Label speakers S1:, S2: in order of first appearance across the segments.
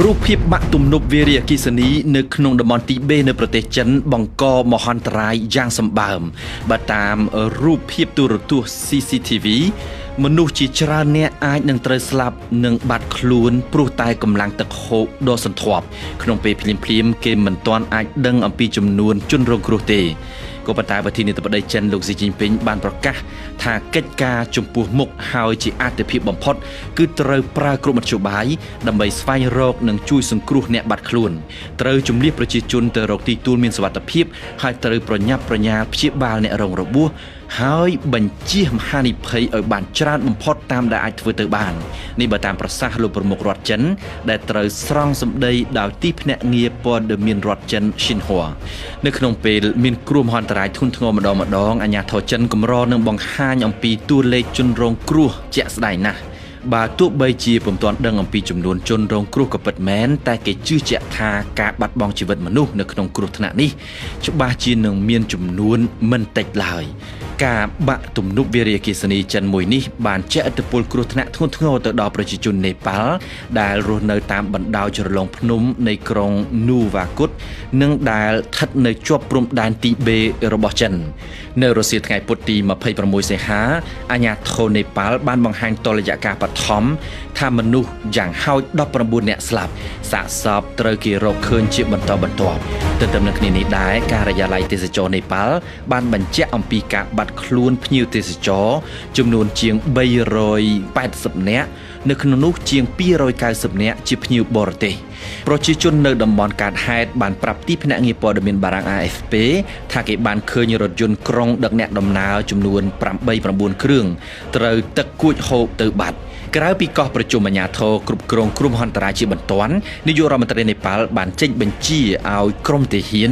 S1: រូបភាពបាក់ទំនប់វារីអគ្គិសនីនៅក្នុងតំបន់ទីបេនៅប្រទេសចិនបង្កមហន្តរាយយ៉ាងសម្បើមបើតាមរូបភាពទូរទស្សន៍ CCTV មនុស្សជាច្រើនអ្នកអាចនឹងត្រូវស្លាប់និងបាត់ខ្លួនព្រោះតែកម្លាំងទឹកហូរដ៏សន្ធាប់ក្នុងពេលភ្លាមៗគេមិនទាន់អាចដឹងអំពីចំនួនជនរងគ្រោះទេក៏ប៉ុន្តែប្រធានាធិបតីចិនលោកស៊ីជីនពីងបានប្រកាសថាកិច្ចការចំពោះមុខហើយជាអាទិភាពបំផុតគឺត្រូវប្រើគ្រប់មធ្យោបាយដើម្បីស្វែងរកនិងជួយសង្គ្រោះអ្នកបាត់ខ្លួនត្រូវជំនះប្រជាជនទៅរកទីទួលមានសុវត្ថិភាពហើយត្រូវប្រញាប់ប្រញាល់ព្យាបាលអ្នករងរបួសហើយបញ្ជៀសមហានិភ័យឲ្យបានច្រើនបំផុតតាមដែលអាចធ្វើទៅបាននេះបើតាមប្រសាសន៍លោកប្រមុខរដ្ឋចិនដែលត្រូវស្រង់សម្ដីដោយទីភ្នាក់ងារព័ត៌មានរដ្ឋចិន Xinhua នៅក្នុងពេលមានគ្រោះមហន្តរាយធ្ងន់ធ្ងរម្ដងអាជ្ញាធរចិនកម្រនឹងបង្ហាញអំពីតួលេខជនរងគ្រោះជាក់ស្ដែងណាស់បើទោះបីជាពុំទាន់ដឹងអំពីចំនួនជនរងគ្រោះក៏ពិតមែនតែគេជឿជាក់ថាការបាត់បង់ជីវិតមនុស្សនៅក្នុងគ្រោះថ្នាក់នេះច្បាស់ជានឹងមានចំនួនមិនតិចឡើយការបាក់ទំនប់វារីអគ្គិសនីចិនមួយនេះបានជះឥទ្ធិពលគ្រោះថ្នាក់ធ្ងន់ធ្ងរទៅដល់ប្រជាជននេប៉ាល់ដែលរស់នៅតាមបណ្ដោយជ្រលងភ្នំនៃក្រុងនូវ៉ាគុតនិងដែលស្ថិតនៅជាប់ព្រំដែនទីបេរបស់ចិននៅរសៀលថ្ងៃពុធទី26សីហាអាជ្ញាធរនេប៉ាល់បានបង្ហាញតុល្យការបឋមថាមនុស្សយ៉ាងហោច19នាក់ស្លាប់សាកសពត្រូវគេរកឃើញជាបន្តបន្ទាប់ទន្ទឹមនឹងគ្នានេះដែរការិយាល័យទេសចរនេប៉ាល់បានបញ្ជាក់អំពីការបាត់ខ្លួនភ្ញៀវទេសចរចំនួនជាង380នាក់នៅក្នុងនោះជាង290នាក់ជាភ្ញៀវបរទេសប្រជាជននៅតំបន់កើតហេតុបានប្រាប់ទីភ្នាក់ងារព័ត៌មានបារាំង AFP ថាគេបានឃើញរថយន្តក្រុងដឹកអ្នកដំណើរចំនួន8-9គ្រឿងត្រូវទឹកគួចហូបទៅបាត់ក្រៅពីកោះប្រជុំអាជ្ញាធរគ្រប់គ្រងគ្រោះមហន្តរាយជាបន្ទាន់នាយករដ្ឋមន្ត្រីនេប៉ាល់បានចេញបញ្ជាឲ្យក្រុមទាហាន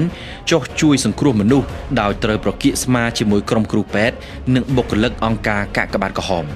S1: ចុះជួយសង្គ្រោះមនុស្សដោយត្រូវប្រគៀកស្មាជាមួយក្រុមគ្រូពេទ្យនិងបុគ្គលិកអង្គការកាកបាទក្រហម